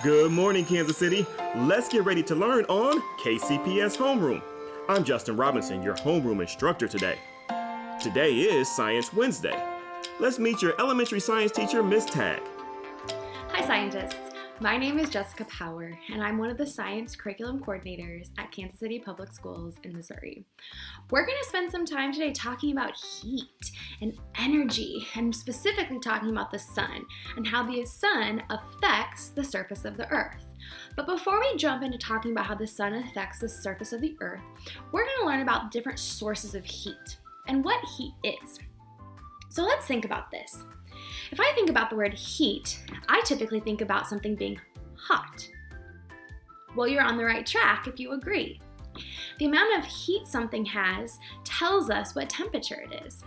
Good morning, Kansas City. Let's get ready to learn on KCPS Homeroom. I'm Justin Robinson, your homeroom instructor today. Today is Science Wednesday. Let's meet your elementary science teacher, Miss Tag. Hi, scientists. My name is Jessica Power, and I'm one of the science curriculum coordinators at Kansas City Public Schools in Missouri. We're going to spend some time today talking about heat and energy, and specifically talking about the sun and how the sun affects the surface of the earth. But before we jump into talking about how the sun affects the surface of the earth, we're going to learn about different sources of heat and what heat is. So let's think about this. If I think about the word heat, I typically think about something being hot. Well, you're on the right track if you agree. The amount of heat something has tells us what temperature it is.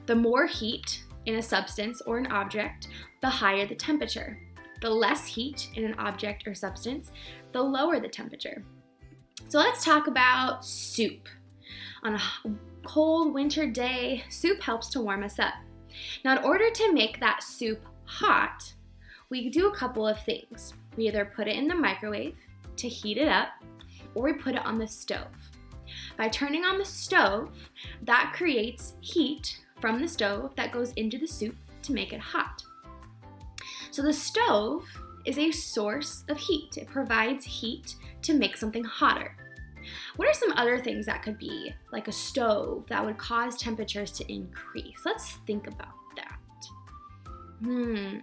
The more heat in a substance or an object, the higher the temperature. The less heat in an object or substance, the lower the temperature. So let's talk about soup. On a cold winter day, soup helps to warm us up. Now, in order to make that soup hot, we do a couple of things. We either put it in the microwave to heat it up, or we put it on the stove. By turning on the stove, that creates heat from the stove that goes into the soup to make it hot. So the stove is a source of heat. It provides heat to make something hotter. What are some other things that could be like a stove that would cause temperatures to increase? Let's think about that. Do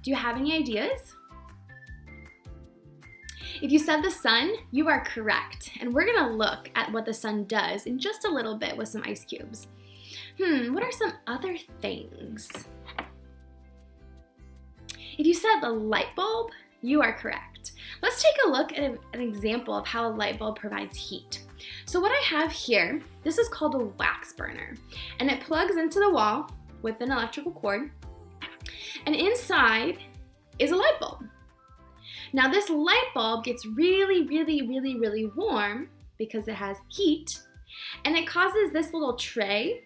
you have any ideas? If you said the sun, you are correct. And we're gonna look at what the sun does in just a little bit with some ice cubes. What are some other things? If you said the light bulb, you are correct. Let's take a look at an example of how a light bulb provides heat. So what I have here, this is called a wax burner, and it plugs into the wall with an electrical cord, and inside is a light bulb. Now this light bulb gets really warm because it has heat, and it causes this little tray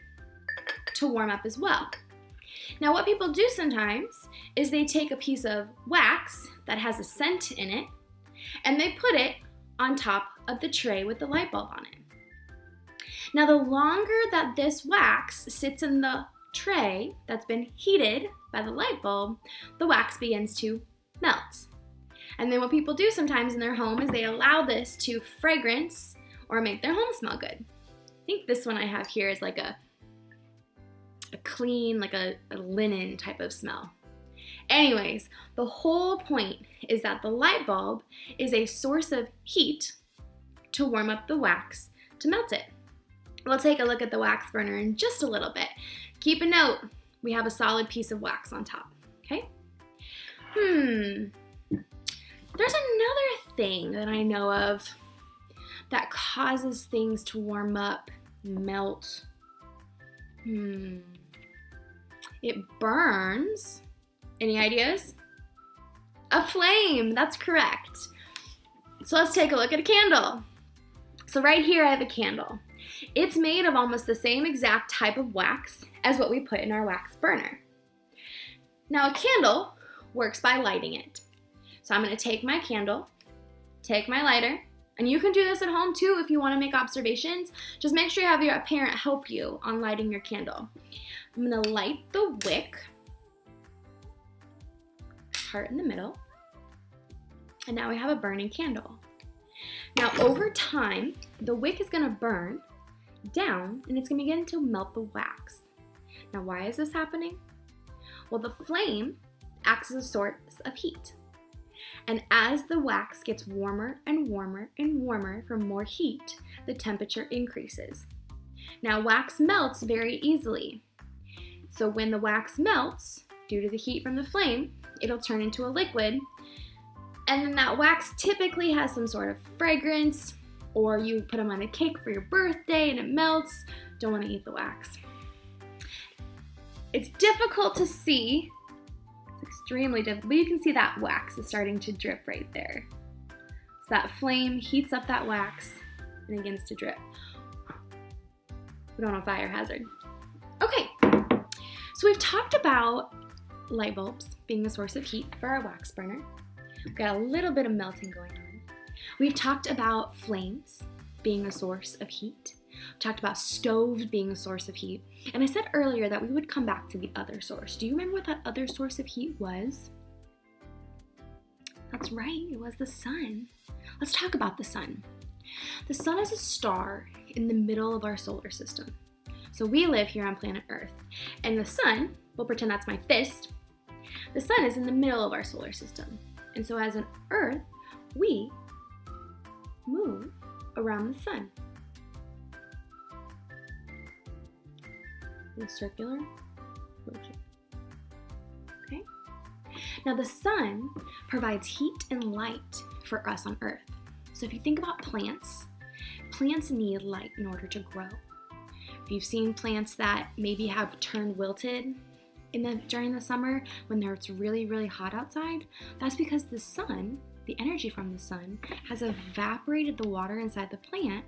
to warm up as well. Now what people do sometimes is they take a piece of wax that has a scent in it, and they put it on top of the tray with the light bulb on it. Now the longer that this wax sits in the tray that's been heated by the light bulb, the wax begins to melt. And then what people do sometimes in their home is they allow this to fragrance or make their home smell good. I think this one I have here is like a clean, like a linen type of smell. Anyways, the whole point is that the light bulb is a source of heat to warm up the wax to melt it. We'll take a look at the wax burner in just a little bit. Keep a note, we have a solid piece of wax on top, okay? There's another thing that I know of that causes things to warm up, melt. It burns. Any ideas? A flame, that's correct. So let's take a look at a candle. So right here I have a candle. It's made of almost the same exact type of wax as what we put in our wax burner. Now a candle works by lighting it. So I'm gonna take my candle, take my lighter, and you can do this at home too if you wanna make observations. Just make sure you have your parent help you on lighting your candle. I'm gonna light the wick, part in the middle, and now we have a burning candle. Now over time, the wick is gonna burn down and it's gonna begin to melt the wax. Now why is this happening? Well, the flame acts as a source of heat. And as the wax gets warmer and warmer and warmer from more heat, the temperature increases. Now wax melts very easily. So when the wax melts, due to the heat from the flame, it'll turn into a liquid. And then that wax typically has some sort of fragrance, or you put them on a cake for your birthday and it melts. Don't want to eat the wax. It's difficult to see. It's extremely difficult, but you can see that wax is starting to drip right there. So that flame heats up that wax and it begins to drip. We don't have a fire hazard. Okay, so we've talked about light bulbs being a source of heat for our wax burner. We've got a little bit of melting going on. We've talked about flames being a source of heat. We've talked about stoves being a source of heat. And I said earlier that we would come back to the other source. Do you remember what that other source of heat was? That's right, it was the sun. Let's talk about the sun. The sun is a star in the middle of our solar system. So we live here on planet Earth, and the sun, we'll pretend that's my fist, the sun is in the middle of our solar system. And so as an Earth, we move around the sun in a circular motion. Okay? Now the sun provides heat and light for us on Earth. So if you think about plants, plants need light in order to grow. If you've seen plants that maybe have turned wilted during the summer when it's really, really hot outside, that's because the sun, the energy from the sun, has evaporated the water inside the plant,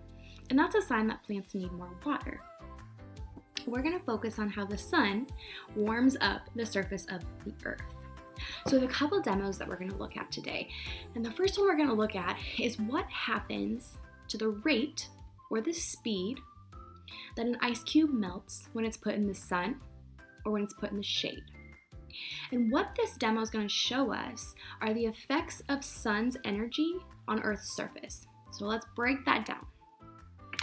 and that's a sign that plants need more water. We're going to focus on how the sun warms up the surface of the Earth. So we have a couple demos that we're going to look at today. And the first one we're going to look at is what happens to the rate or the speed that an ice cube melts when it's put in the sun or when it's put in the shade. And what this demo is going to show us are the effects of sun's energy on Earth's surface. So let's break that down.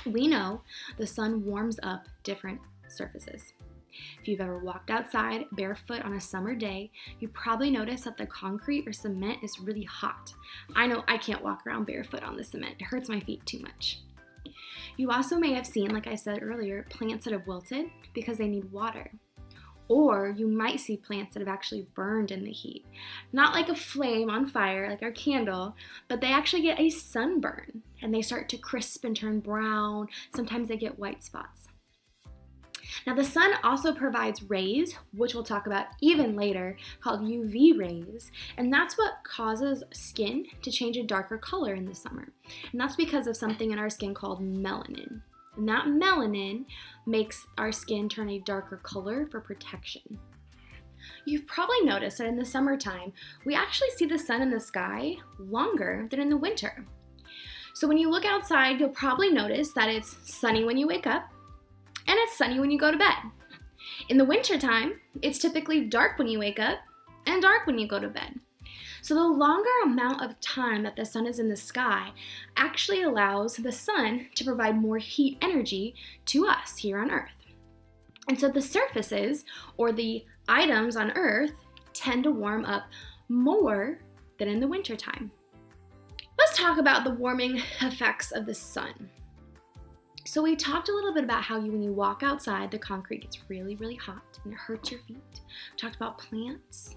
We know the sun warms up different surfaces. If you've ever walked outside barefoot on a summer day, you probably noticed that the concrete or cement is really hot. I know I can't walk around barefoot on the cement. It hurts my feet too much. You also may have seen, like I said earlier, plants that have wilted because they need water. Or you might see plants that have actually burned in the heat. Not like a flame on fire, like our candle, but they actually get a sunburn and they start to crisp and turn brown. Sometimes they get white spots. Now the sun also provides rays, which we'll talk about even later, called UV rays, and that's what causes skin to change a darker color in the summer. And that's because of something in our skin called melanin. And that melanin makes our skin turn a darker color for protection. You've probably noticed that in the summertime, we actually see the sun in the sky longer than in the winter. So when you look outside, you'll probably notice that it's sunny when you wake up, and it's sunny when you go to bed. In the wintertime, it's typically dark when you wake up and dark when you go to bed. So the longer amount of time that the sun is in the sky actually allows the sun to provide more heat energy to us here on Earth. And so the surfaces or the items on Earth tend to warm up more than in the wintertime. Let's talk about the warming effects of the sun. So we talked a little bit about how when you walk outside, the concrete gets really, really hot and it hurts your feet. We talked about plants.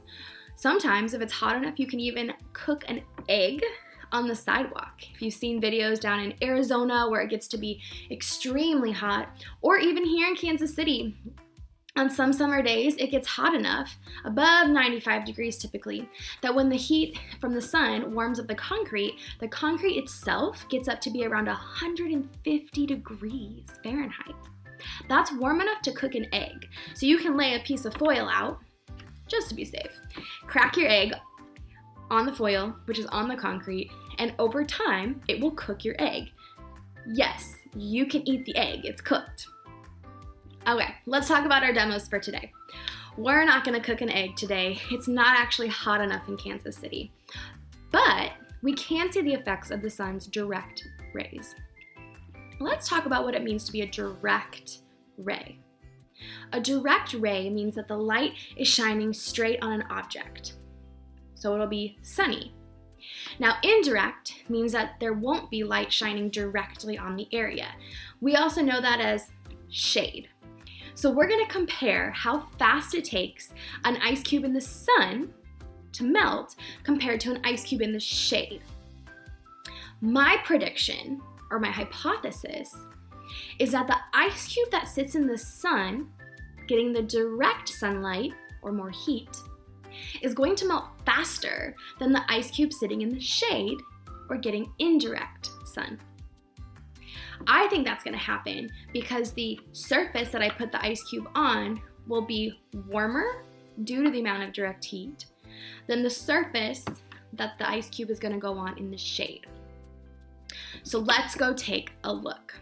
Sometimes if it's hot enough, you can even cook an egg on the sidewalk. If you've seen videos down in Arizona where it gets to be extremely hot, or even here in Kansas City, on some summer days, it gets hot enough, above 95 degrees typically, that when the heat from the sun warms up the concrete itself gets up to be around 150 degrees Fahrenheit. That's warm enough to cook an egg. So you can lay a piece of foil out, just to be safe. Crack your egg on the foil, which is on the concrete, and over time, it will cook your egg. Yes, you can eat the egg, it's cooked. Okay, let's talk about our demos for today. We're not gonna cook an egg today. It's not actually hot enough in Kansas City. But we can see the effects of the sun's direct rays. Let's talk about what it means to be a direct ray. A direct ray means that the light is shining straight on an object. So it'll be sunny. Now, indirect means that there won't be light shining directly on the area. We also know that as shade. So we're going to compare how fast it takes an ice cube in the sun to melt compared to an ice cube in the shade. My prediction, or my hypothesis, is that the ice cube that sits in the sun, getting the direct sunlight, or more heat, is going to melt faster than the ice cube sitting in the shade, or getting indirect sun. I think that's going to happen because the surface that I put the ice cube on will be warmer due to the amount of direct heat than the surface that the ice cube is going to go on in the shade. So let's go take a look.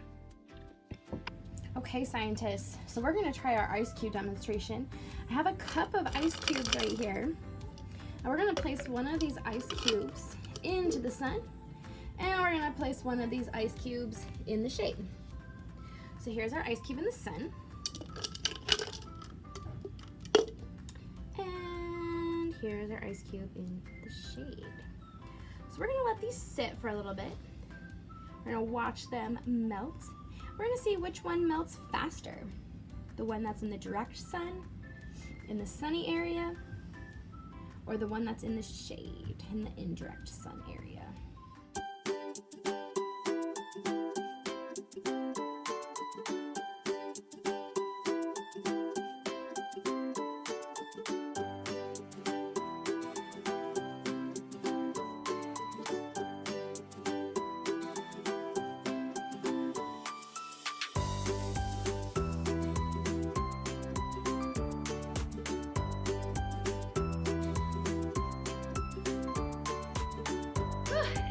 Okay, scientists, so we're going to try our ice cube demonstration. I have a cup of ice cubes right here, and we're going to place one of these ice cubes into the sun, and we're going to place one of these ice cubes in the shade. So here's our ice cube in the sun, and here's our ice cube in the shade. So we're going to let these sit for a little bit. We're going to watch them melt. We're going to see which one melts faster. The one that's in the direct sun, in the sunny area, or the one that's in the shade, in the indirect sun area.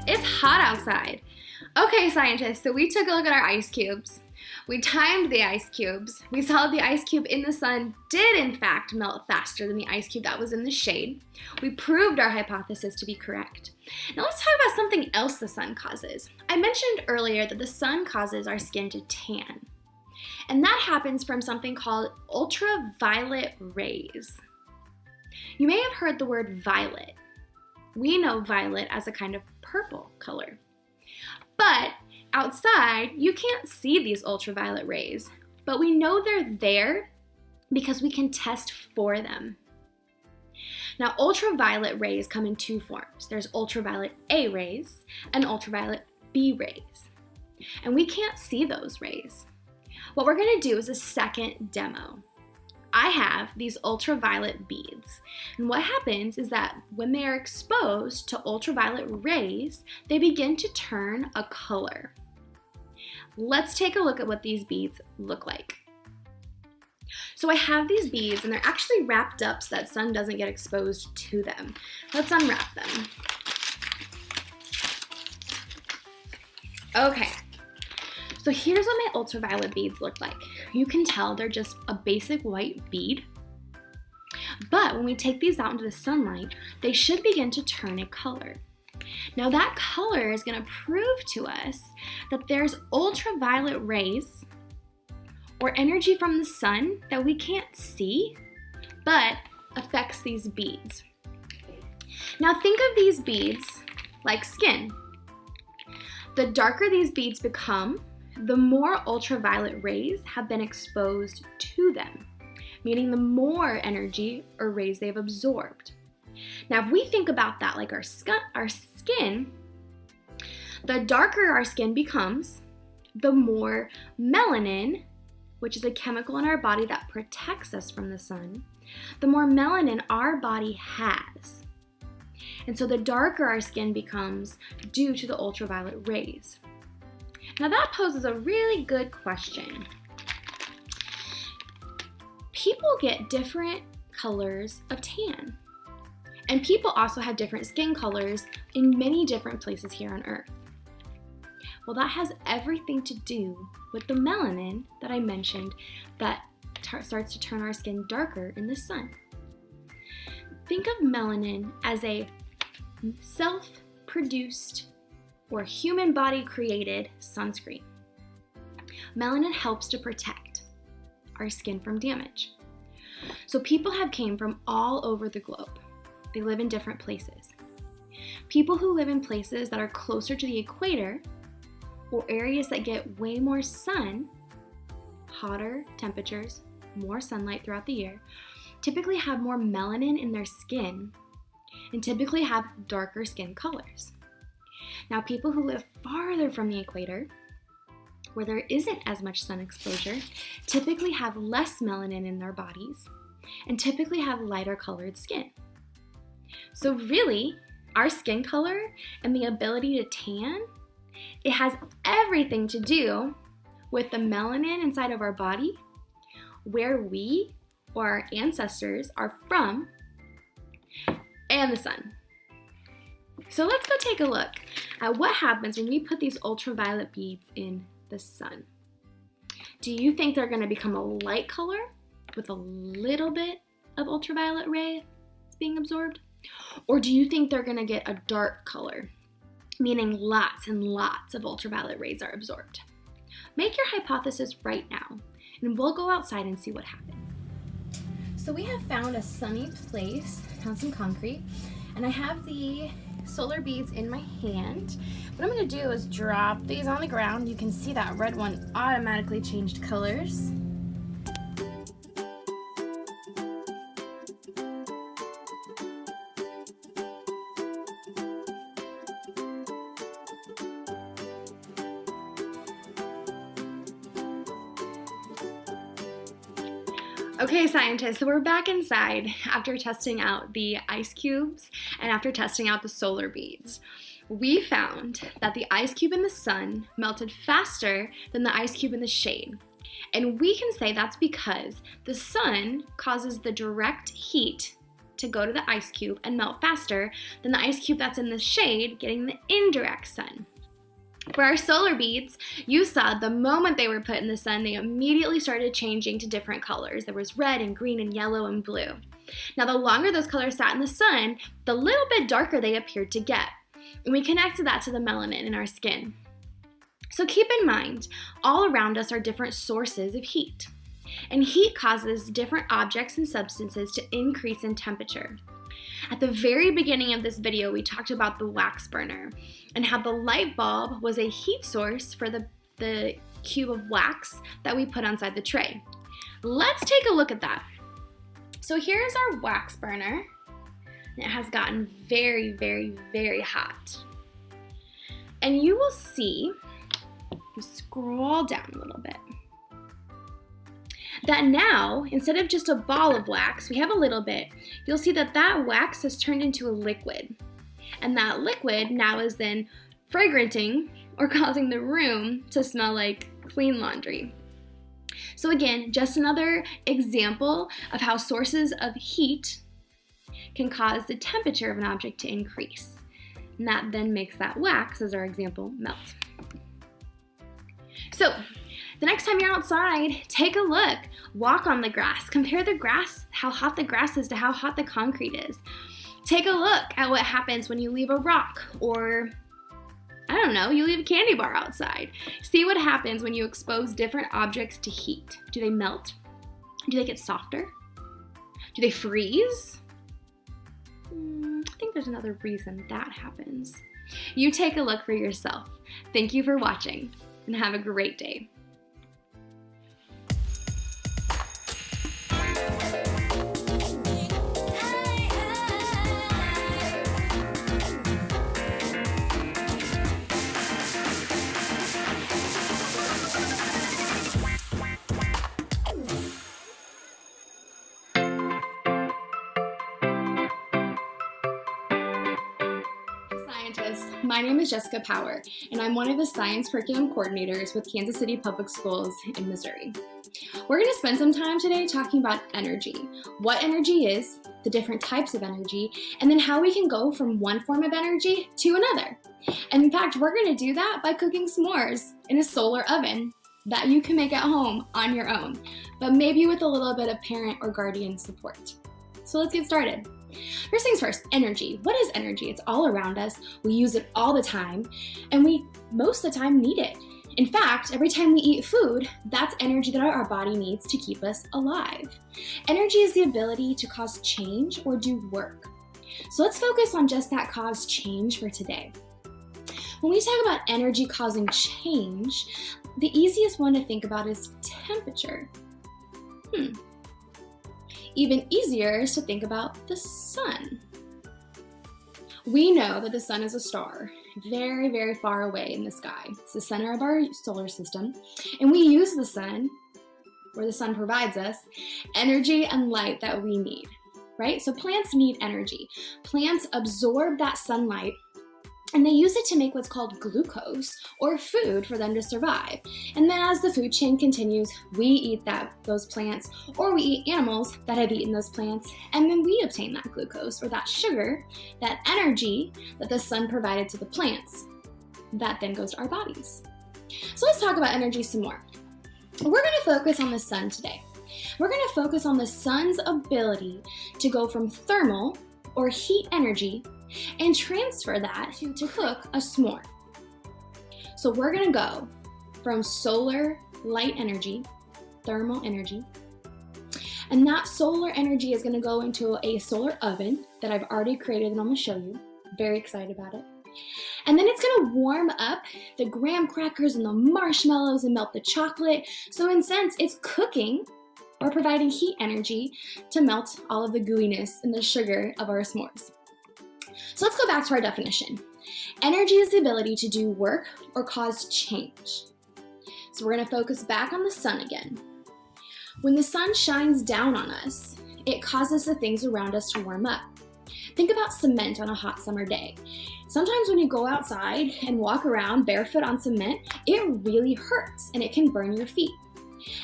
It's hot outside. Okay, scientists, so we took a look at our ice cubes. We timed the ice cubes. We saw the ice cube in the sun did in fact melt faster than the ice cube that was in the shade. We proved our hypothesis to be correct. Now let's talk about something else the sun causes. I mentioned earlier that the sun causes our skin to tan. And that happens from something called ultraviolet rays. You may have heard the word violet. We know violet as a kind of purple color. But outside, you can't see these ultraviolet rays, but we know they're there because we can test for them. Now, ultraviolet rays come in two forms. There's ultraviolet A rays and ultraviolet B rays. And we can't see those rays. What we're gonna do is a second demo. I have these ultraviolet beads. And what happens is that when they are exposed to ultraviolet rays, they begin to turn a color. Let's take a look at what these beads look like. So I have these beads and they're actually wrapped up so that sun doesn't get exposed to them. Let's unwrap them. Okay. So here's what my ultraviolet beads look like. You can tell they're just a basic white bead. But when we take these out into the sunlight, they should begin to turn a color. Now that color is going to prove to us that there's ultraviolet rays or energy from the sun that we can't see, but affects these beads. Now think of these beads like skin. The darker these beads become, the more ultraviolet rays have been exposed to them, meaning the more energy or rays they've absorbed. Now, if we think about that like our skin, the darker our skin becomes, the more melanin, which is a chemical in our body that protects us from the sun, the more melanin our body has. And so the darker our skin becomes due to the ultraviolet rays. Now that poses a really good question. People get different colors of tan. And people also have different skin colors in many different places here on Earth. Well, that has everything to do with the melanin that I mentioned that starts to turn our skin darker in the sun. Think of melanin as a self-produced or human body created sunscreen. Melanin helps to protect our skin from damage. So people have came from all over the globe. They live in different places. People who live in places that are closer to the equator or areas that get way more sun, hotter temperatures, more sunlight throughout the year, typically have more melanin in their skin and typically have darker skin colors. Now, people who live farther from the equator, where there isn't as much sun exposure, typically have less melanin in their bodies and typically have lighter colored skin. So really, our skin color and the ability to tan, it has everything to do with the melanin inside of our body, where we or our ancestors are from, and the sun. So let's go take a look at what happens when we put these ultraviolet beads in the sun. Do you think they're going to become a light color with a little bit of ultraviolet ray being absorbed? Or do you think they're going to get a dark color, meaning lots and lots of ultraviolet rays are absorbed? Make your hypothesis right now, and we'll go outside and see what happens. So we have found a sunny place on some concrete, and I have the solar beads in my hand. What I'm going to do is drop these on the ground. You can see that red one automatically changed colors. Okay, scientists, so we're back inside after testing out the ice cubes and after testing out the solar beads. We found that the ice cube in the sun melted faster than the ice cube in the shade. And we can say that's because the sun causes the direct heat to go to the ice cube and melt faster than the ice cube that's in the shade getting the indirect sun. For our solar beads, you saw the moment they were put in the sun, they immediately started changing to different colors. There was red and green and yellow and blue. Now, the longer those colors sat in the sun, the little bit darker they appeared to get. And we connected that to the melanin in our skin. So keep in mind, all around us are different sources of heat. And heat causes different objects and substances to increase in temperature. At the very beginning of this video, we talked about the wax burner and how the light bulb was a heat source for the cube of wax that we put inside the tray. Let's take a look at that. So here's our wax burner. It has gotten very, very, very hot. And you will see, scroll down a little bit, that now, instead of just a ball of wax, we have a little bit. You'll see that that wax has turned into a liquid. And that liquid now is then fragranting or causing the room to smell like clean laundry. So again, just another example of how sources of heat can cause the temperature of an object to increase. And that then makes that wax, as our example, melt. So, the next time you're outside, take a look, walk on the grass, compare the grass, how hot the grass is to how hot the concrete is. Take a look at what happens when you leave a rock or, I don't know, you leave a candy bar outside. See what happens when you expose different objects to heat. Do they melt? Do they get softer? Do they freeze? I think there's another reason that happens. You take a look for yourself. Thank you for watching and have a great day. My name is Jessica Power, and I'm one of the science curriculum coordinators with Kansas City Public Schools in Missouri. We're going to spend some time today talking about energy, what energy is, the different types of energy, and then how we can go from one form of energy to another. And in fact, we're going to do that by cooking s'mores in a solar oven that you can make at home on your own, but maybe with a little bit of parent or guardian support. So let's get started. First things first, energy. What is energy? It's all around us. We use it all the time, and we most of the time need it. In fact, every time we eat food, that's energy that our body needs to keep us alive. Energy is the ability to cause change or do work. So let's focus on just that cause change for today. When we talk about energy causing change, the easiest one to think about is temperature. Even easier is to think about the sun. We know that the sun is a star, very, very far away in the sky. It's the center of our solar system, and we use the sun, or the sun provides us, energy and light that we need, right? So plants need energy. Plants absorb that sunlight And they use it to make what's called glucose, or food, for them to survive. And then as the food chain continues, we eat those plants, or we eat animals that have eaten those plants, and then we obtain that glucose, or that sugar, that energy that the sun provided to the plants. That then goes to our bodies. So let's talk about energy some more. We're going to focus on the sun today. We're going to focus on the sun's ability to go from thermal, or heat energy, and transfer that to cook a s'more. So we're gonna go from solar light energy, thermal energy, and that solar energy is gonna go into a solar oven that I've already created and I'm gonna show you. Very excited about it. And then it's gonna warm up the graham crackers and the marshmallows and melt the chocolate. So in a sense, it's cooking or providing heat energy to melt all of the gooiness and the sugar of our s'mores. So let's go back to our definition. Energy is the ability to do work or cause change. So we're going to focus back on the sun again. When the sun shines down on us, it causes the things around us to warm up. Think about cement on a hot summer day. Sometimes when you go outside and walk around barefoot on cement, it really hurts and it can burn your feet.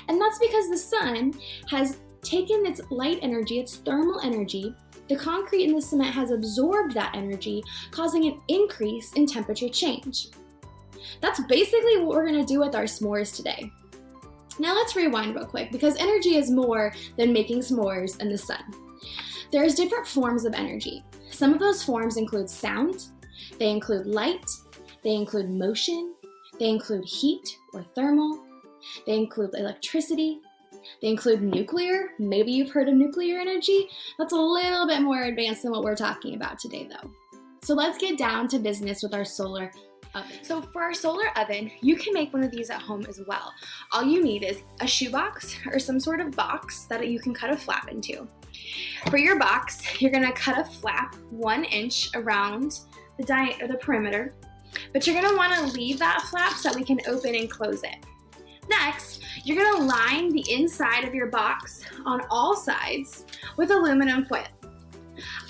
And that's because the sun has taken its light energy, its thermal energy. The concrete in the cement has absorbed that energy, causing an increase in temperature change. That's basically what we're going to do with our s'mores today. Now let's rewind real quick, because energy is more than making s'mores and the sun. There's different forms of energy. Some of those forms include sound, they include light, they include motion, they include heat or thermal, they include electricity, they include nuclear. Maybe you've heard of nuclear energy. That's a little bit more advanced than what we're talking about today though. So let's get down to business with our solar oven. So for our solar oven, you can make one of these at home as well. All you need is a shoebox or some sort of box that you can cut a flap into. For your box, you're gonna cut a flap 1 inch around the perimeter, but you're gonna wanna leave that flap so that we can open and close it. Next, you're gonna line the inside of your box on all sides with aluminum foil.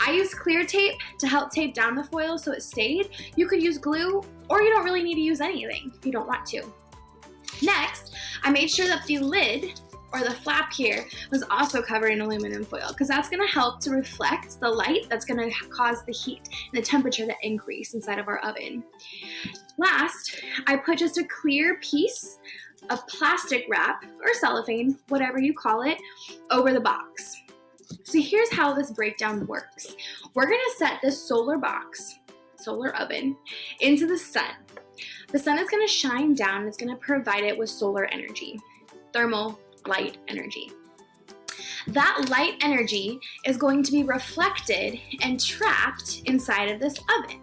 I use clear tape to help tape down the foil so it stayed. You could use glue, or you don't really need to use anything if you don't want to. Next, I made sure that the lid, or the flap here, was also covered in aluminum foil, because that's gonna help to reflect the light that's gonna cause the heat and the temperature to increase inside of our oven. Last, I put just a clear piece of plastic wrap or cellophane, whatever you call it, over the box. So here's how this breakdown works. We're gonna set this solar oven, into the sun. The sun is gonna shine down and it's gonna provide it with solar energy, thermal light energy. That light energy is going to be reflected and trapped inside of this oven.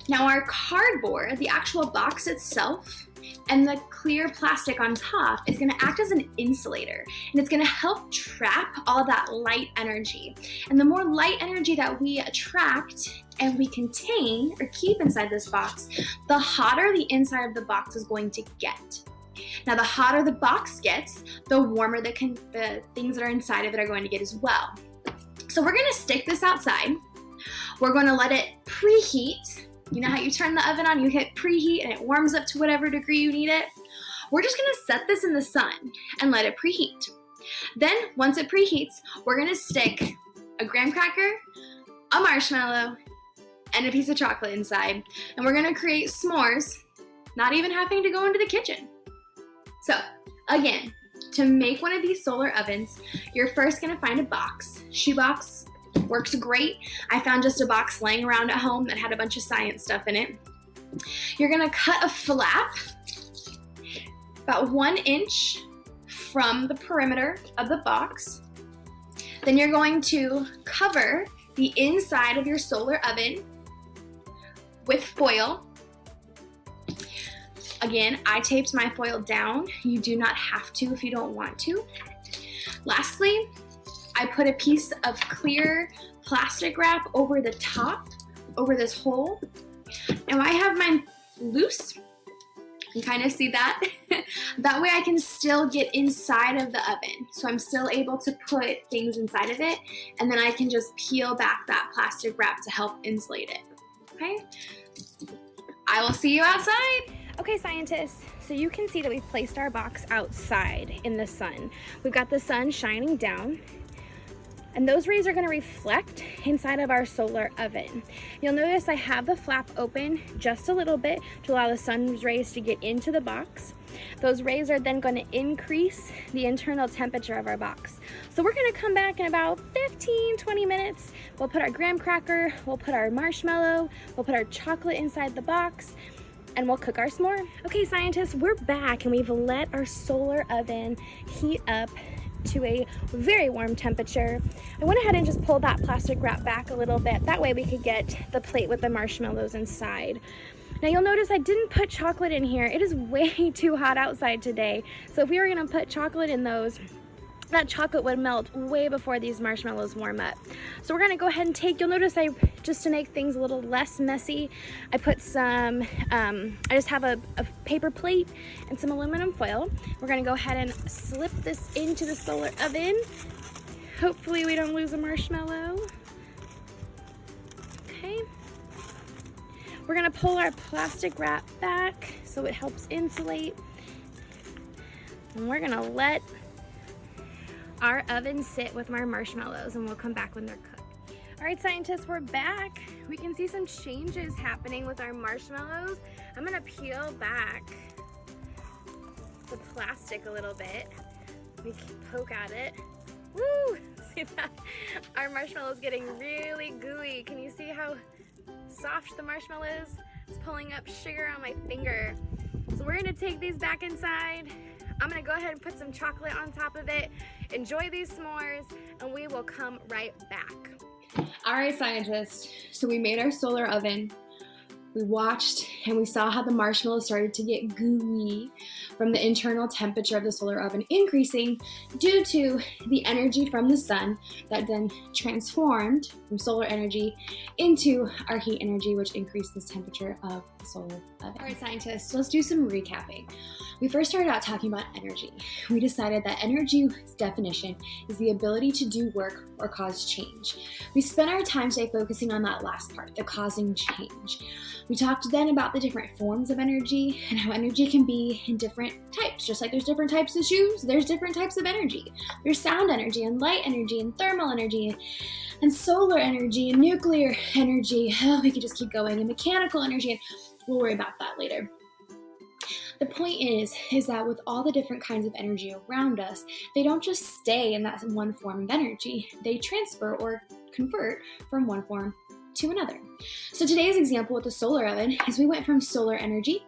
Now our cardboard, the actual box itself, and the clear plastic on top is going to act as an insulator, and it's going to help trap all that light energy. And the more light energy that we attract and we contain or keep inside this box, the hotter the inside of the box is going to get. Now, the hotter the box gets, the warmer the things that are inside of it are going to get as well. So we're going to stick this outside. We're going to let it preheat. You know how you turn the oven on, you hit preheat and it warms up to whatever degree you need it? We're just gonna set this in the sun and let it preheat. Then, once it preheats, we're gonna stick a graham cracker, a marshmallow, and a piece of chocolate inside. And we're gonna create s'mores, not even having to go into the kitchen. So, again, to make one of these solar ovens, you're first gonna find a box, shoebox, works great. I found just a box laying around at home that had a bunch of science stuff in it. You're gonna cut a flap about 1 inch from the perimeter of the box. Then you're going to cover the inside of your solar oven with foil. Again, I taped my foil down. You do not have to if you don't want to. Lastly, I put a piece of clear plastic wrap over the top, over this hole. Now I have mine loose. You can kind of see that. That way I can still get inside of the oven. So I'm still able to put things inside of it, and then I can just peel back that plastic wrap to help insulate it. Okay? I will see you outside. Okay, scientists, so you can see that we've placed our box outside in the sun. We've got the sun shining down, and those rays are going to reflect inside of our solar oven. You'll notice I have the flap open just a little bit to allow the sun's rays to get into the box. Those rays are then going to increase the internal temperature of our box. So we're going to come back in about 15-20 minutes. We'll put our graham cracker, we'll put our marshmallow, we'll put our chocolate inside the box, and we'll cook our s'more. Okay, scientists, we're back and we've let our solar oven heat up to a very warm temperature. I went ahead and just pulled that plastic wrap back a little bit. That way we could get the plate with the marshmallows inside. Now you'll notice I didn't put chocolate in here. It is way too hot outside today. So if we were gonna put chocolate in those, that chocolate would melt way before these marshmallows warm up. So we're gonna go ahead and take, you'll notice just to make things a little less messy, I put some, I just have a paper plate and some aluminum foil. We're gonna go ahead and slip this into the solar oven. Hopefully we don't lose a marshmallow. Okay. We're gonna pull our plastic wrap back so it helps insulate. And we're gonna let our oven sit with our marshmallows, and we'll come back when they're cooked. All right, scientists, we're back. We can see some changes happening with our marshmallows. I'm gonna peel back the plastic a little bit. We can poke at it. Woo! See that? Our marshmallow is getting really gooey. Can you see how soft the marshmallow is? It's pulling up sugar on my finger. So we're gonna take these back inside. I'm gonna go ahead and put some chocolate on top of it, enjoy these s'mores, and we will come right back. All right, scientists, so we made our solar oven. We watched and we saw how the marshmallows started to get gooey from the internal temperature of the solar oven increasing due to the energy from the sun that then transformed from solar energy into our heat energy, which increased the temperature of the solar oven. All right, scientists, let's do some recapping. We first started out talking about energy. We decided that energy's definition is the ability to do work or cause change. We spent our time today focusing on that last part, the causing change. We talked then about the different forms of energy and how energy can be in different types. Just like there's different types of shoes, there's different types of energy. There's sound energy and light energy and thermal energy and solar energy and nuclear energy. Oh, we could just keep going. And mechanical energy, and we'll worry about that later. The point is that with all the different kinds of energy around us, they don't just stay in that one form of energy. They transfer or convert from one form to another. So today's example with the solar oven is we went from solar energy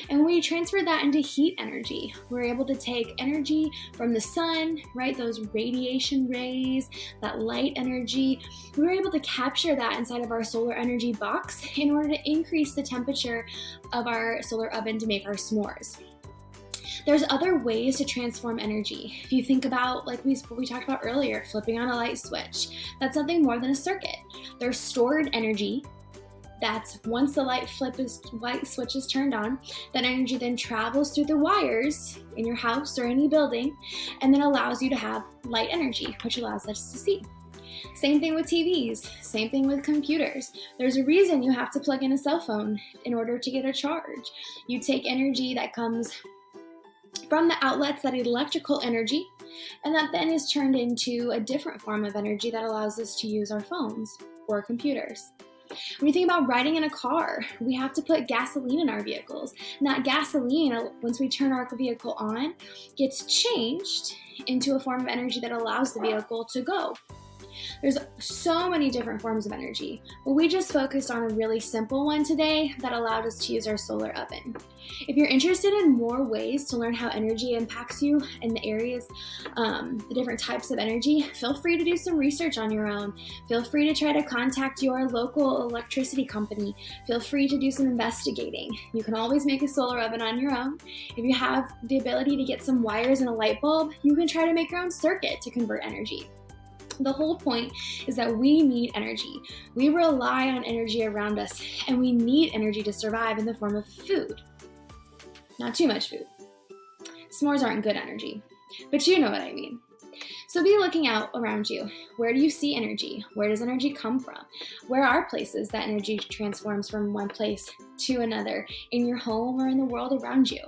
and we transferred that into heat energy. We're able to take energy from the sun, right? Those radiation rays, that light energy. We were able to capture that inside of our solar energy box in order to increase the temperature of our solar oven to make our s'mores. There's other ways to transform energy. If you think about, like we talked about earlier, flipping on a light switch, that's nothing more than a circuit. There's stored energy. That's once the light switch is turned on, that energy then travels through the wires in your house or any building, and then allows you to have light energy, which allows us to see. Same thing with TVs, same thing with computers. There's a reason you have to plug in a cell phone in order to get a charge. You take energy that comes from the outlets, that electrical energy, and that then is turned into a different form of energy that allows us to use our phones or computers. When you think about riding in a car, we have to put gasoline in our vehicles. And that gasoline, once we turn our vehicle on, gets changed into a form of energy that allows the vehicle to go. There's so many different forms of energy, but we just focused on a really simple one today that allowed us to use our solar oven. If you're interested in more ways to learn how energy impacts you in the areas, the different types of energy, feel free to do some research on your own. Feel free to try to contact your local electricity company. Feel free to do some investigating. You can always make a solar oven on your own. If you have the ability to get some wires and a light bulb, you can try to make your own circuit to convert energy. The whole point is that we need energy. We rely on energy around us, and we need energy to survive in the form of food. Not too much food. S'mores aren't good energy, but you know what I mean. So be looking out around you. Where do you see energy? Where does energy come from? Where are places that energy transforms from one place to another in your home or in the world around you?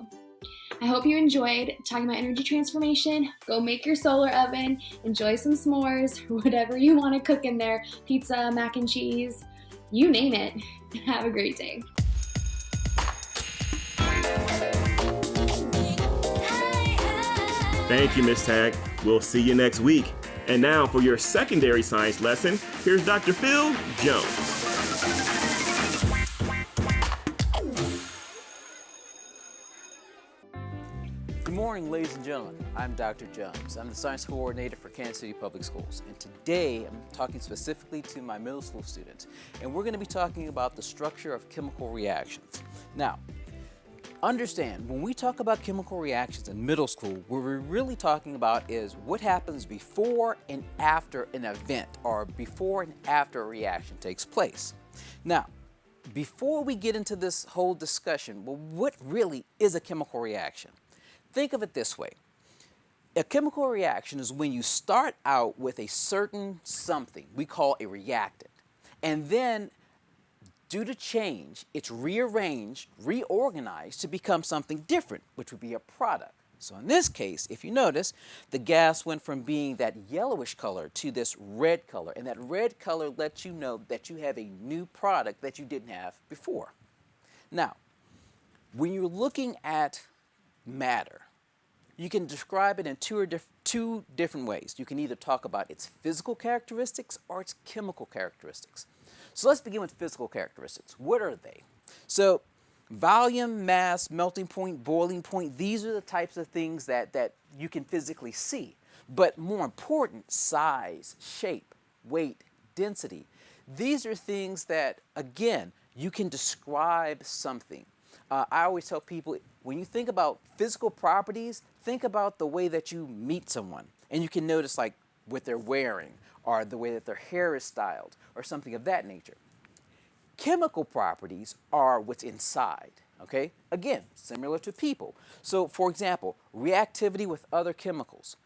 I hope you enjoyed talking about energy transformation. Go make your solar oven, enjoy some s'mores, whatever you want to cook in there, pizza, mac and cheese, you name it. Have a great day. Thank you, Ms. Tag. We'll see you next week. And now for your secondary science lesson, here's Dr. Phil Jones. Good morning, ladies and gentlemen. I'm Dr. Jones. I'm the science coordinator for Kansas City Public Schools. And today I'm talking specifically to my middle school students. And we're going to be talking about the structure of chemical reactions. Now, understand, when we talk about chemical reactions in middle school, what we're really talking about is what happens before and after an event, or before and after a reaction takes place. Now, before we get into this whole discussion, well, what really is a chemical reaction? Think of it this way. A chemical reaction is when you start out with a certain something we call a reactant, and then due to change, it's rearranged, reorganized to become something different, which would be a product. So in this case, if you notice, the gas went from being that yellowish color to this red color, and that red color lets you know that you have a new product that you didn't have before. Now, when you're looking at matter, you can describe it in two different ways. You can either talk about its physical characteristics or its chemical characteristics. So let's begin with physical characteristics. What are they? So volume, mass, melting point, boiling point, these are the types of things that you can physically see. But more important, size, shape, weight, density. These are things that, again, you can describe something. I always tell people, when you think about physical properties, think about the way that you meet someone. And you can notice like what they're wearing, or the way that their hair is styled, or something of that nature. Chemical properties are what's inside, okay? Again, similar to people. So, for example, reactivity with other chemicals.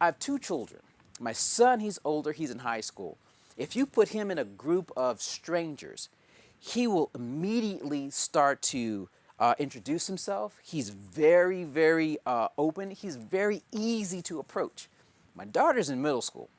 I have two children. My son, he's older, he's in high school. If you put him in a group of strangers, he will immediately start to introduce himself. He's very, very open. He's very easy to approach. My daughter's in middle school.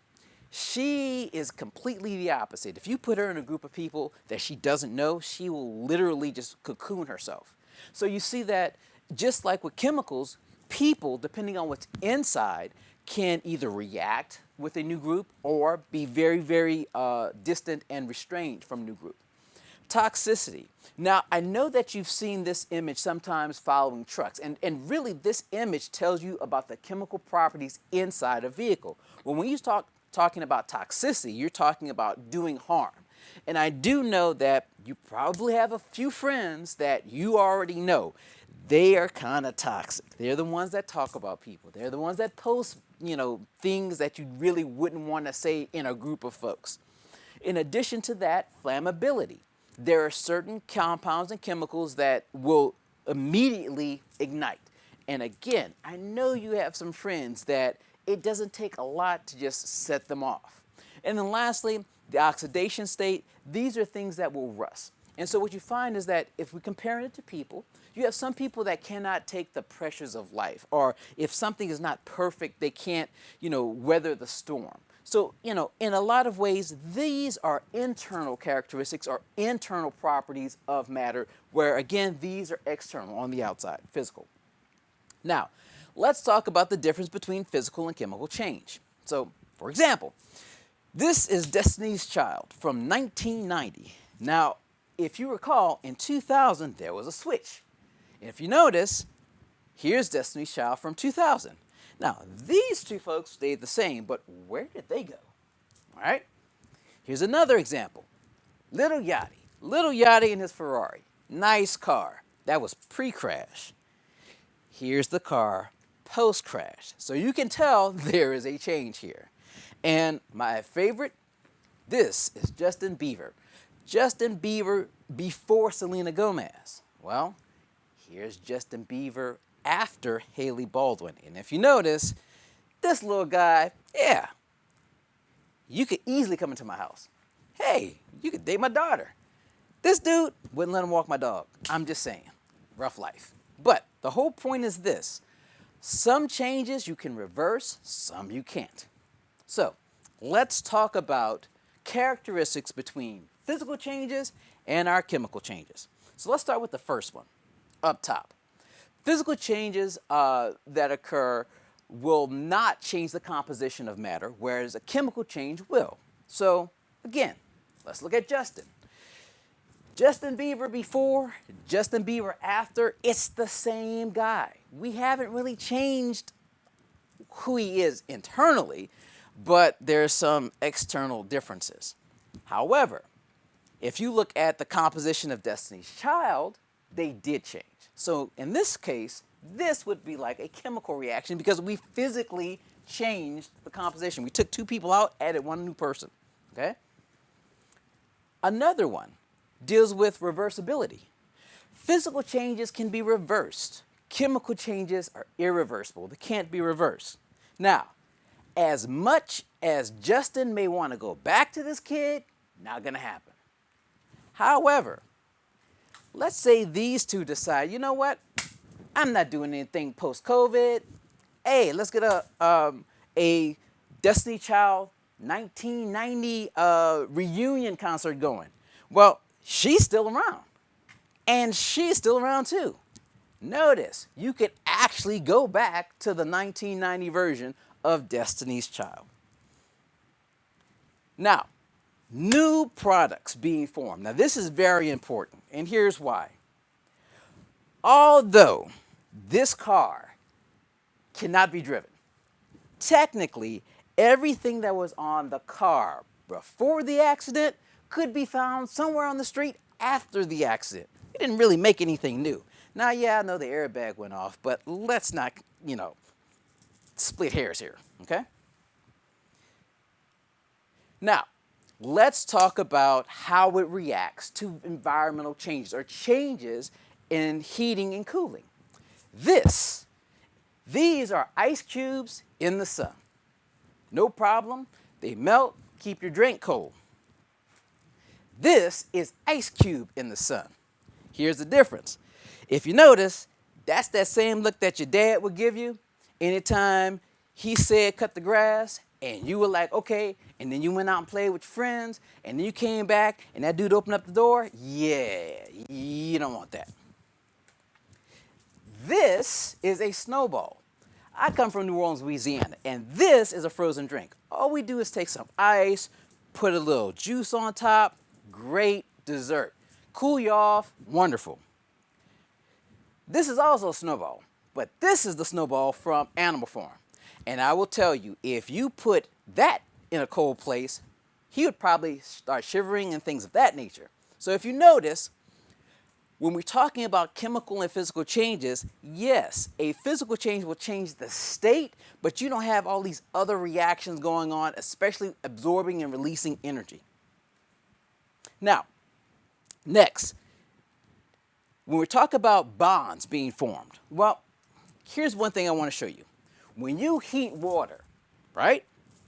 She is completely the opposite. If you put her in a group of people that she doesn't know, she will literally just cocoon herself. So you see that just like with chemicals, people, depending on what's inside, can either react with a new group or be very, very distant and restrained from a new group. Toxicity. Now, I know that you've seen this image sometimes following trucks, and really this image tells you about the chemical properties inside a vehicle. Well, when you talking about toxicity, you're talking about doing harm. And I do know that you probably have a few friends that you already know. They are kind of toxic. They're the ones that talk about people. They're the ones that post, things that you really wouldn't want to say in a group of folks. In addition to that, flammability. There are certain compounds and chemicals that will immediately ignite. And again, I know you have some friends that it doesn't take a lot to just set them off. And then lastly, the oxidation state. These are things that will rust. And so what you find is that if we compare it to people, you have some people that cannot take the pressures of life, or if something is not perfect, they can't, weather the storm. So, in a lot of ways, these are internal characteristics or internal properties of matter, where again, these are external, on the outside, physical. Now, let's talk about the difference between physical and chemical change. So, for example, this is Destiny's Child from 1990. Now, if you recall, in 2000, there was a switch. And if you notice, here's Destiny's Child from 2000. Now, these two folks stayed the same, but where did they go? All right? Here's another example. Little Yachty. Little Yachty and his Ferrari. Nice car. That was pre-crash. Here's the car post-crash. So you can tell there is a change here. And my favorite, this is Justin Bieber. Justin Bieber before Selena Gomez. Well, here's Justin Bieber after Haley Baldwin. And if you notice, This little guy, yeah, you could easily come into my house. Hey, you could date my daughter. This dude wouldn't let him walk my dog. I'm just saying, rough life. But the whole point is this. Some changes you can reverse, some you can't. So let's talk about characteristics between physical changes and our chemical changes. So let's start with the first one, up top. Physical changes that occur will not change the composition of matter, whereas a chemical change will. So again, let's look at Justin. Justin Bieber before, Justin Bieber after, it's the same guy. We haven't really changed who he is internally, but there's some external differences. However, if you look at the composition of Destiny's Child, they did change. So in this case, this would be like a chemical reaction because we physically changed the composition. We took two people out, added one new person, okay? Another one deals with reversibility. Physical changes can be reversed. Chemical changes are irreversible. They can't be reversed. Now, as much as Justin may want to go back to this kid, not going to happen. However, let's say these two decide, you know what? I'm not doing anything post-COVID. Hey, let's get a Destiny Child 1990 reunion concert going. Well, she's still around. And she's still around too. Notice, you could actually go back to the 1990 version of Destiny's Child. Now, new products being formed. Now, this is very important, and here's why. Although this car cannot be driven, technically, everything that was on the car before the accident could be found somewhere on the street after the accident. It didn't really make anything new. Now, yeah, I know the airbag went off, but let's not, split hairs here, okay? Now, let's talk about how it reacts to environmental changes or changes in heating and cooling. These are ice cubes in the sun. No problem, they melt, keep your drink cold. This is ice cube in the sun. Here's the difference. If you notice, that's that same look that your dad would give you anytime he said cut the grass, and you were like, okay, and then you went out and played with your friends, and then you came back, and that dude opened up the door. Yeah, you don't want that. This is a snowball. I come from New Orleans, Louisiana, and this is a frozen drink. All we do is take some ice, put a little juice on top, great dessert. Cool you off, wonderful. This is also a snowball, but this is the snowball from Animal Farm. And I will tell you, if you put that in a cold place, he would probably start shivering and things of that nature. So if you notice, when we're talking about chemical and physical changes, yes, a physical change will change the state, but you don't have all these other reactions going on, especially absorbing and releasing energy. Now, next, when we talk about bonds being formed, well, here's one thing I want to show you. When you heat water, right?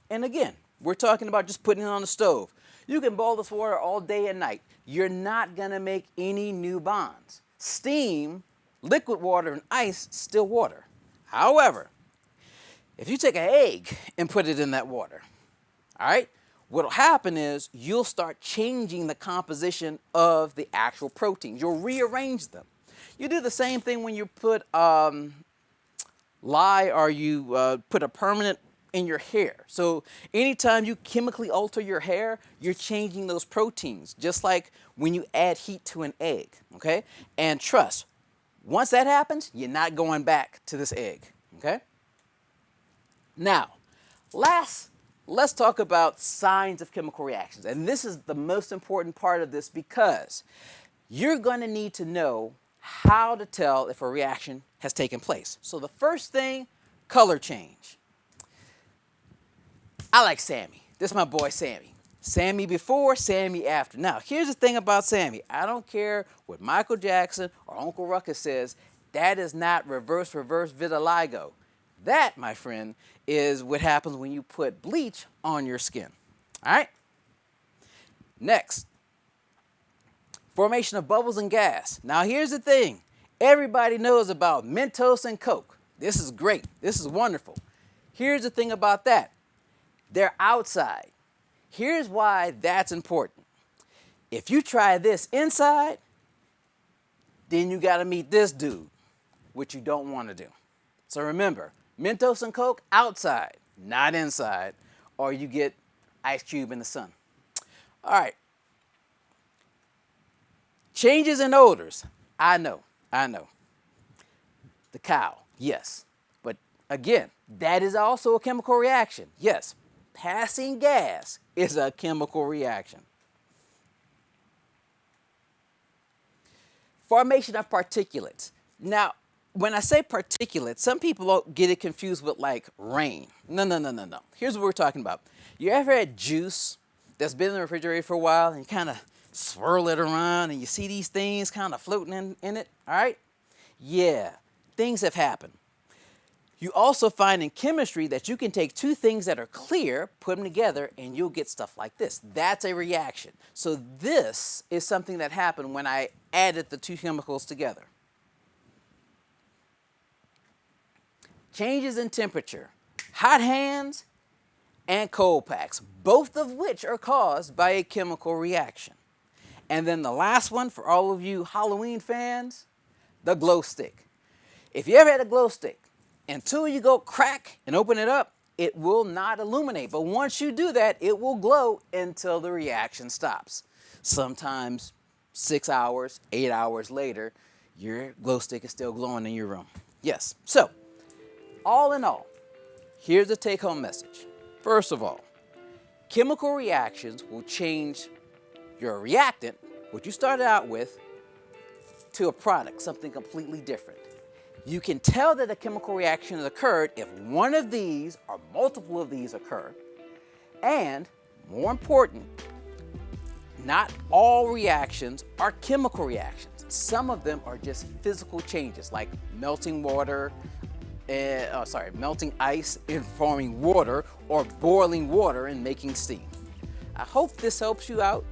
And again, we're talking about just putting it on the stove. You can boil this water all day and night. You're not going to make any new bonds. Steam, liquid water, and ice, still water. However, if you take an egg and put it in that water, all right, what will happen is you'll start changing the composition of the actual proteins. You'll rearrange them. You do the same thing when you put lye or you put a permanent in your hair. So anytime you chemically alter your hair, you're changing those proteins, just like when you add heat to an egg, okay? And trust, once that happens, you're not going back to this egg, okay? Now, let's talk about signs of chemical reactions. And this is the most important part of this because you're going to need to know how to tell if a reaction has taken place. So the first thing, color change. I like Sammy. This is my boy Sammy. Sammy before, Sammy after. Now, here's the thing about Sammy. I don't care what Michael Jackson or Uncle Ruckus says. That is not reverse vitiligo. That, my friend, is what happens when you put bleach on your skin. All right? Next, formation of bubbles and gas. Now, here's the thing. Everybody knows about Mentos and Coke. This is great. This is wonderful. Here's the thing about that. They're outside. Here's why that's important. If you try this inside, then you got to meet this dude, which you don't want to do. So remember, Mentos and Coke outside, not inside, or you get ice cube in the sun. All right. Changes in odors. I know. The cow, yes. But again, that is also a chemical reaction. Yes, passing gas is a chemical reaction. Formation of particulates. Now, when I say particulates, some people get it confused with like rain. No. Here's what we're talking about. You ever had juice that's been in the refrigerator for a while and you kind of swirl it around and you see these things kind of floating in it, all right? Yeah, things have happened. You also find in chemistry that you can take two things that are clear, put them together, and you'll get stuff like this. That's a reaction. So this is something that happened when I added the two chemicals together. Changes in temperature, hot hands and cold packs, both of which are caused by a chemical reaction. And then the last one for all of you Halloween fans, the glow stick. If you ever had a glow stick, until you go crack and open it up, it will not illuminate. But once you do that, it will glow until the reaction stops. Sometimes 6 hours, 8 hours later, your glow stick is still glowing in your room. Yes. So, all in all, here's the take-home message. First of all, chemical reactions will change your reactant, what you started out with, to a product, something completely different. You can tell that a chemical reaction has occurred if one of these or multiple of these occur. And more important, not all reactions are chemical reactions. Some of them are just physical changes like melting melting ice and forming water or boiling water and making steam. I hope this helps you out.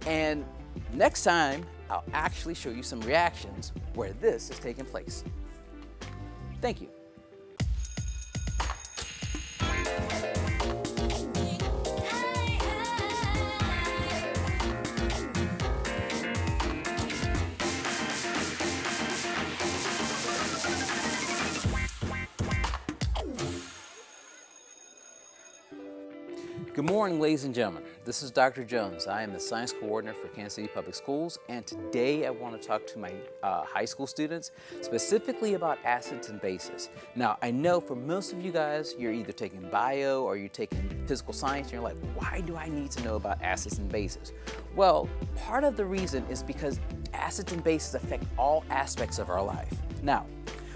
And next time, I'll actually show you some reactions where this is taking place. Thank you. Good morning, ladies and gentlemen. This is Dr. Jones. I am the science coordinator for Kansas City Public Schools, and today I want to talk to my high school students specifically about acids and bases. Now, I know for most of you guys, you're either taking bio or you're taking physical science, and you're like, why do I need to know about acids and bases? Well, part of the reason is because acids and bases affect all aspects of our life. Now,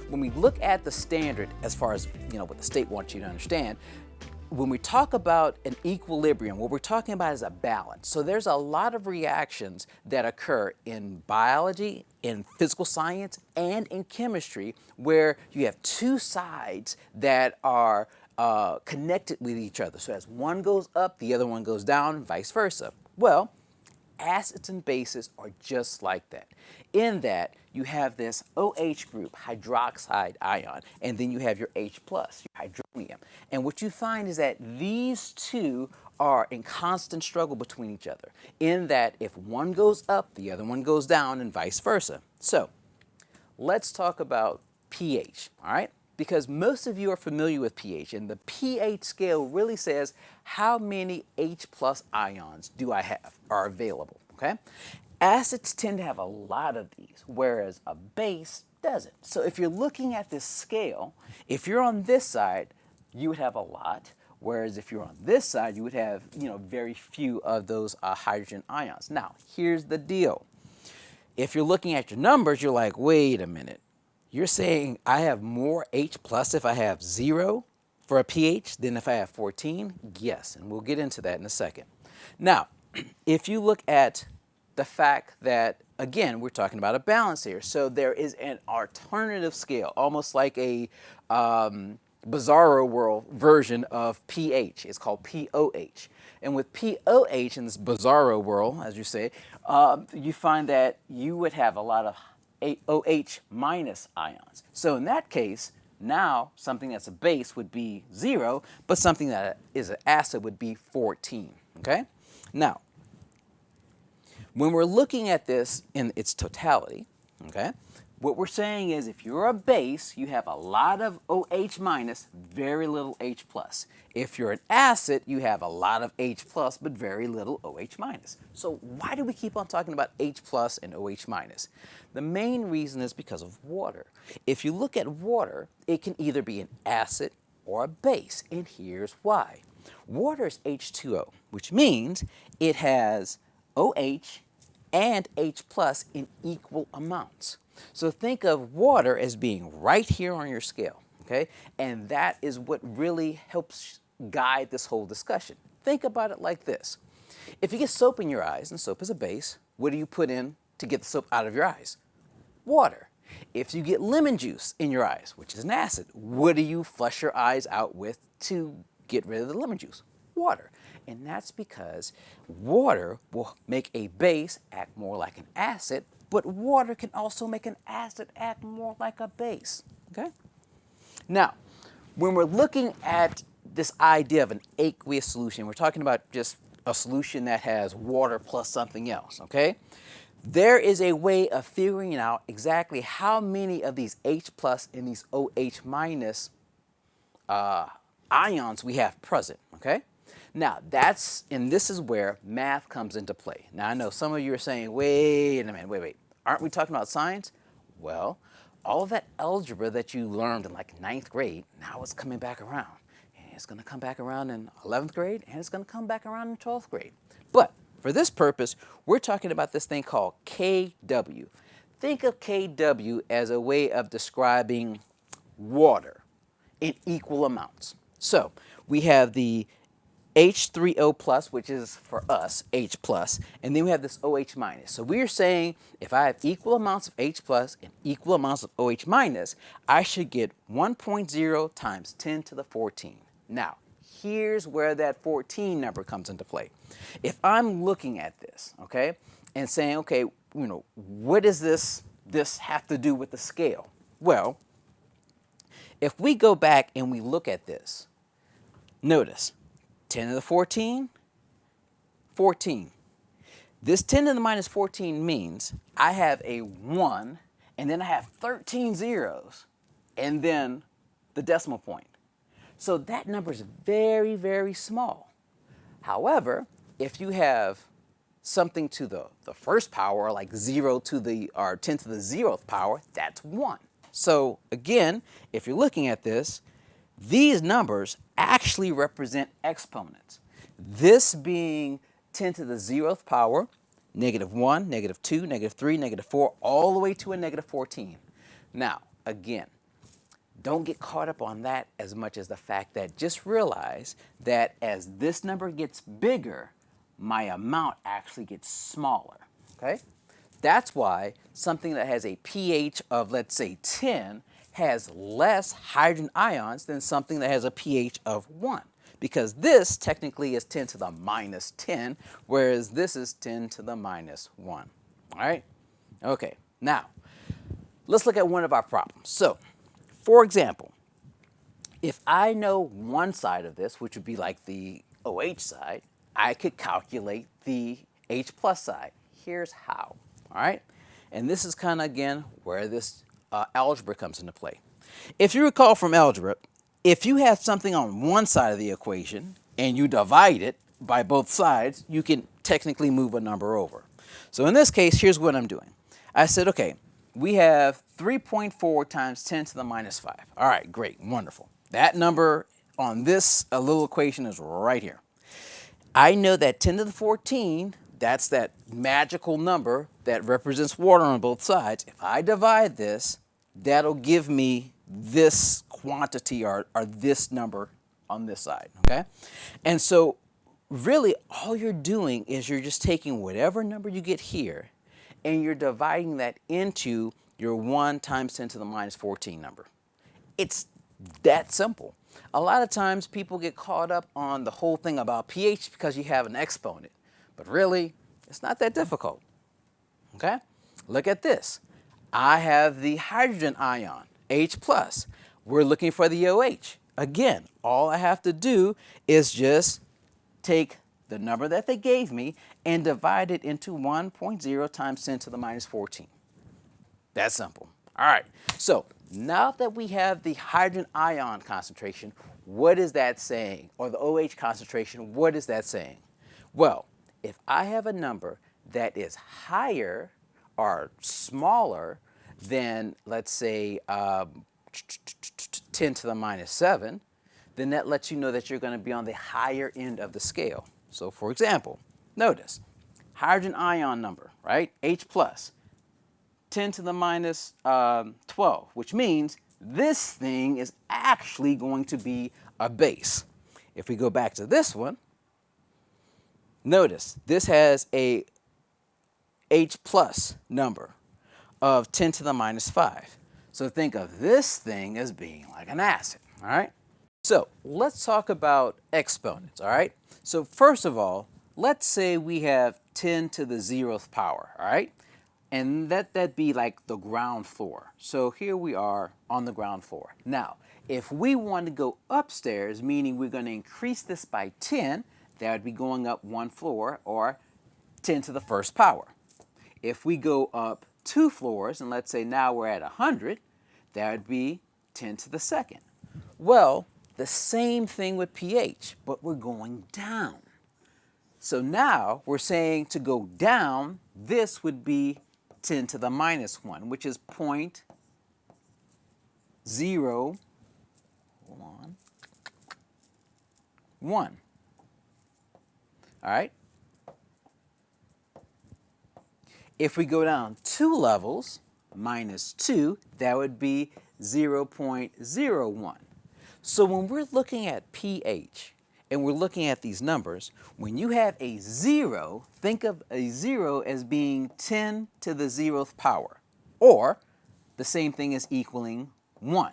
when we look at the standard as far as what the state wants you to understand, when we talk about an equilibrium, what we're talking about is a balance. So there's a lot of reactions that occur in biology, in physical science, and in chemistry where you have two sides that are connected with each other. So as one goes up, the other one goes down, and vice versa. Well, acids and bases are just like that. In that, you have this OH group, hydroxide ion, and then you have your H+, your hydronium. And what you find is that these two are in constant struggle between each other, in that if one goes up, the other one goes down, and vice versa. So, let's talk about pH, all right? Because most of you are familiar with pH, and the pH scale really says how many H+ ions do I have, are available, okay? Acids tend to have a lot of these, whereas a base doesn't. So if you're looking at this scale, if you're on this side, you would have a lot, whereas if you're on this side, you would have, very few of those hydrogen ions. Now, here's the deal. If you're looking at your numbers, you're like, wait a minute. You're saying I have more H+ if I have 0 for a pH than if I have 14? Yes, and we'll get into that in a second. Now, if you look at the fact that, again, we're talking about a balance here. So there is an alternative scale, almost like a bizarro world version of pH. It's called POH. And with POH in this bizarro world, as you say, you find that you would have a lot of OH minus ions. So in that case, now something that's a base would be 0, but something that is an acid would be 14. Okay? Now, when we're looking at this in its totality, okay, what we're saying is if you're a base, you have a lot of OH minus, very little H plus. If you're an acid, you have a lot of H plus, but very little OH minus. So why do we keep on talking about H plus and OH minus? The main reason is because of water. If you look at water, it can either be an acid or a base, and here's why. Water is H2O, which means it has OH and H plus in equal amounts. So think of water as being right here on your scale, okay? And that is what really helps guide this whole discussion. Think about it like this. If you get soap in your eyes, and soap is a base, what do you put in to get the soap out of your eyes? Water. If you get lemon juice in your eyes, which is an acid, what do you flush your eyes out with to get rid of the lemon juice? Water. And that's because water will make a base act more like an acid, but water can also make an acid act more like a base, okay? Now, when we're looking at this idea of an aqueous solution, we're talking about just a solution that has water plus something else, okay? There is a way of figuring out exactly how many of these H plus and these OH minus ions we have present, okay? Now, this is where math comes into play. Now, I know some of you are saying, wait a minute, wait. Aren't we talking about science? Well, all of that algebra that you learned in like 9th grade, now it's coming back around. And it's going to come back around in 11th grade, and it's going to come back around in 12th grade. But for this purpose, we're talking about this thing called KW. Think of KW as a way of describing water in equal amounts. So we have the H3O plus, which is for us, H plus, and then we have this OH minus. So we're saying if I have equal amounts of H plus and equal amounts of OH minus, I should get 1.0 times 10 to the 14. Now, here's where that 14 number comes into play. If I'm looking at this, okay, and saying, okay, what does this have to do with the scale? Well, if we go back and we look at this, notice 10 to the 14, 14. This 10 to the minus 14 means I have a 1, and then I have 13 zeros, and then the decimal point. So that number is very, very small. However, if you have something to the first power, like 0 to the, or 10 to the 0th power, that's 1. So again, if you're looking at this, these numbers actually represent exponents. This being 10 to the 0th power, negative 1, negative 2, negative 3, negative 4, all the way to a negative 14. Now, again, don't get caught up on that as much as the fact that just realize that as this number gets bigger, my amount actually gets smaller, okay? That's why something that has a pH of, let's say, 10 has less hydrogen ions than something that has a pH of 1. Because this technically is 10 to the minus 10, whereas this is 10 to the minus 1. All right? Okay, now, let's look at one of our problems. So, for example, if I know one side of this, which would be like the OH side, I could calculate the H plus side. Here's how. All right? And this is kind of, again, where this algebra comes into play. If you recall from algebra, if you have something on one side of the equation and you divide it by both sides, you can technically move a number over. So in this case, here's what I'm doing. I said, okay, we have 3.4 times 10 to the minus 5. All right, great, wonderful. That number on this little equation is right here. I know that 10 to the 14, that's that magical number that represents water on both sides. If I divide this, that'll give me this quantity or this number on this side, okay? And so really all you're doing is you're just taking whatever number you get here and you're dividing that into your 1 times 10 to the minus 14 number. It's that simple. A lot of times people get caught up on the whole thing about pH because you have an exponent, but really, it's not that difficult. Okay? Look at this. I have the hydrogen ion, H+. We're looking for the OH. Again, all I have to do is just take the number that they gave me and divide it into 1.0 times 10 to the minus 14. That's simple. All right, so now that we have the hydrogen ion concentration, what is that saying? Or the OH concentration, what is that saying? Well, if I have a number that is higher or smaller than, let's say, 10 to the minus 7, then that lets you know that you're going to be on the higher end of the scale. So, for example, notice, hydrogen ion number, right, H+, 10 to the minus 12, which means this thing is actually going to be a base. If we go back to this one, notice this has a H+ number of 10 to the minus 5. So think of this thing as being like an acid, all right? So let's talk about exponents, all right? So first of all, let's say we have 10 to the 0th power, all right? And let that be like the ground floor. So here we are on the ground floor. Now, if we want to go upstairs, meaning we're going to increase this by 10, that would be going up one floor, or 10 to the first power. If we go up 2 floors, and let's say now we're at 100, that would be 10 to the second. Well, the same thing with pH, but we're going down. So now we're saying to go down, this would be 10 to the minus 1, which is 0.01. All right? If we go down 2 levels, minus 2, that would be 0.01. So when we're looking at pH and we're looking at these numbers, when you have a 0, think of a 0 as being 10 to the 0th power, or the same thing as equaling 1.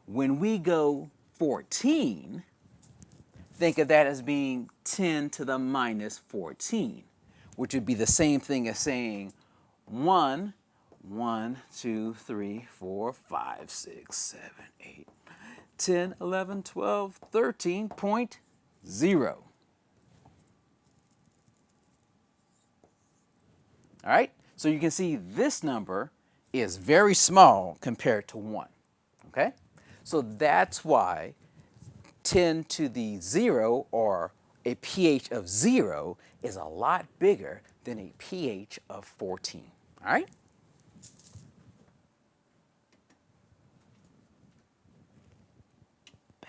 When we go 14, think of that as being 10 to the minus 14, which would be the same thing as saying 1, 2, 3, 4, 5, 6, 7, 8, 10, 11, 12, 13.0. All right, so you can see this number is very small compared to 1, okay? So that's why 10 to the 0, or a pH of 0, is a lot bigger than a pH of 14, all right?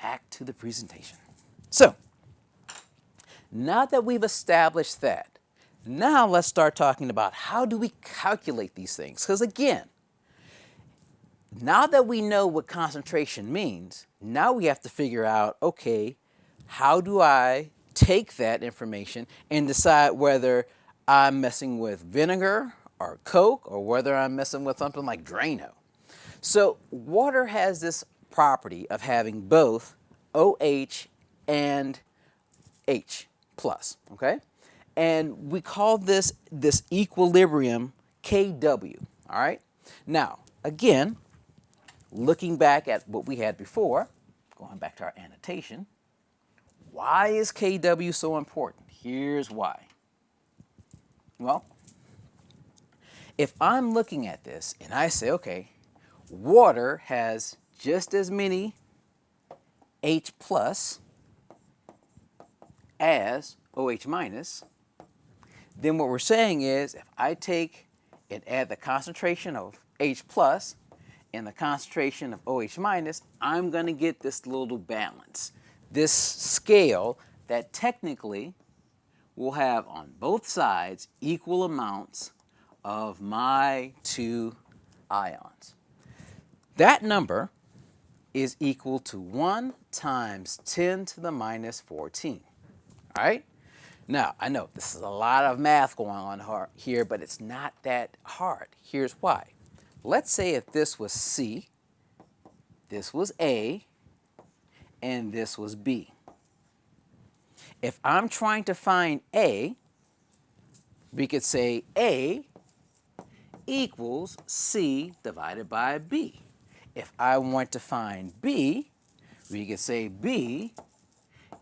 Back to the presentation. So, now that we've established that, now let's start talking about how do we calculate these things. Because again, now that we know what concentration means, now we have to figure out, okay, how do I take that information and decide whether I'm messing with vinegar or Coke, or whether I'm messing with something like Drano. So water has this property of having both OH and H+, okay? And we call this equilibrium Kw, all right? Now, again, looking back at what we had before, going back to our annotation, why is Kw so important? Here's why. Well, if I'm looking at this and I say, okay, water has just as many H+ as OH-, then what we're saying is if I take and add the concentration of H+ and the concentration of OH-, I'm going to get this little balance, this scale that technically will have on both sides equal amounts of my two ions. That number is equal to 1 times 10 to the minus 14. All right? Now, I know this is a lot of math going on here, but it's not that hard. Here's why. Let's say if this was C, this was A, and this was B. If I'm trying to find A, we could say A equals C divided by B. If I want to find B, we could say B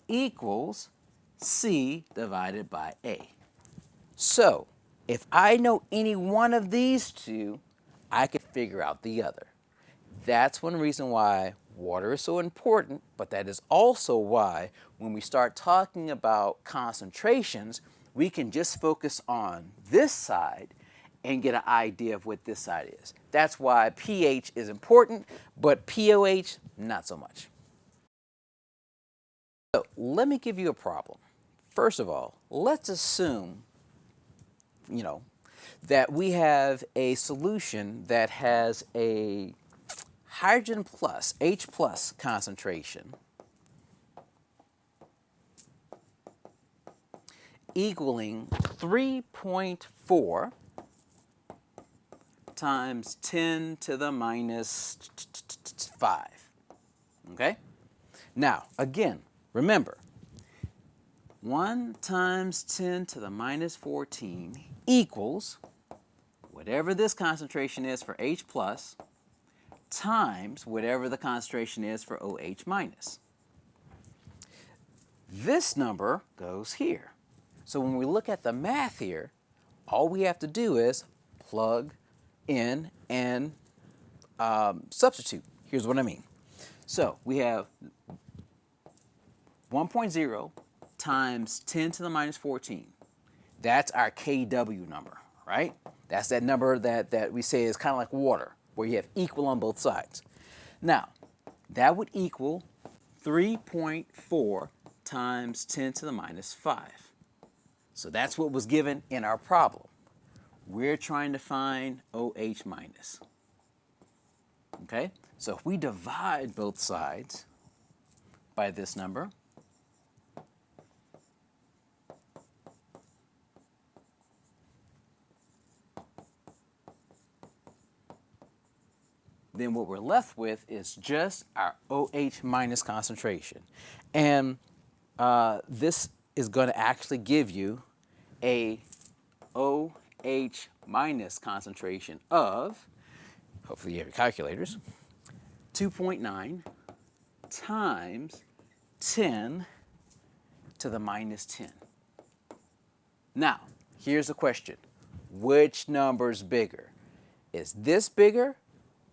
equals C divided by A. So, if I know any one of these two, I could figure out the other. That's one reason why water is so important, but that is also why when we start talking about concentrations, we can just focus on this side and get an idea of what this side is. That's why pH is important, but pOH, not so much. So let me give you a problem. First of all, let's assume, that we have a solution that has a hydrogen plus, H plus concentration equaling 3.4 times 10 to the minus 5. Okay? Now, again, remember, 1 times 10 to the minus 14 equals whatever this concentration is for H plus times whatever the concentration is for OH minus. This number goes here. So when we look at the math here, all we have to do is plug in and substitute. Here's what I mean. So we have 1.0 times 10 to the minus 14. That's our KW number, right? That's that number that we say is kind of like water, where you have equal on both sides. Now, that would equal 3.4 times 10 to the minus 5. So that's what was given in our problem. We're trying to find OH minus. Okay? So if we divide both sides by this number, then what we're left with is just our OH minus concentration. And this is going to actually give you a OH minus concentration of, hopefully you have your calculators, 2.9 times 10 to the minus 10. Now, here's the question. Which number's bigger? Is this bigger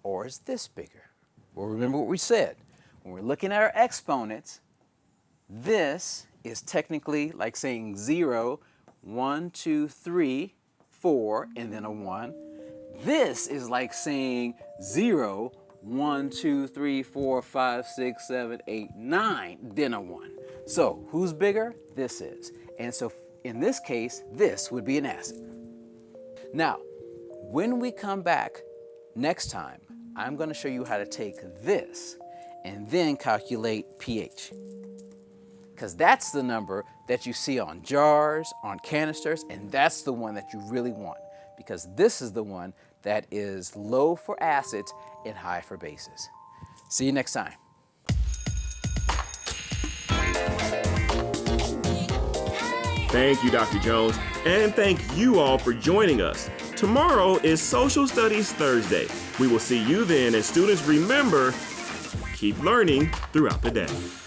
or is this bigger? Well, remember what we said. When we're looking at our exponents, this is technically like saying 0, 1, 2, 3, 4, and then a 1. This is like saying 0, 1, 2, 3, 4, 5, 6, 7, 8, 9, then a 1. So who's bigger? This is. And so in this case, this would be an acid. Now, when we come back next time, I'm going to show you how to take this and then calculate pH. Because that's the number that you see on jars, on canisters, and that's the one that you really want. Because this is the one that is low for acids and high for bases. See you next time. Thank you, Dr. Jones, and thank you all for joining us. Tomorrow is Social Studies Thursday. We will see you then, and students, remember, keep learning throughout the day.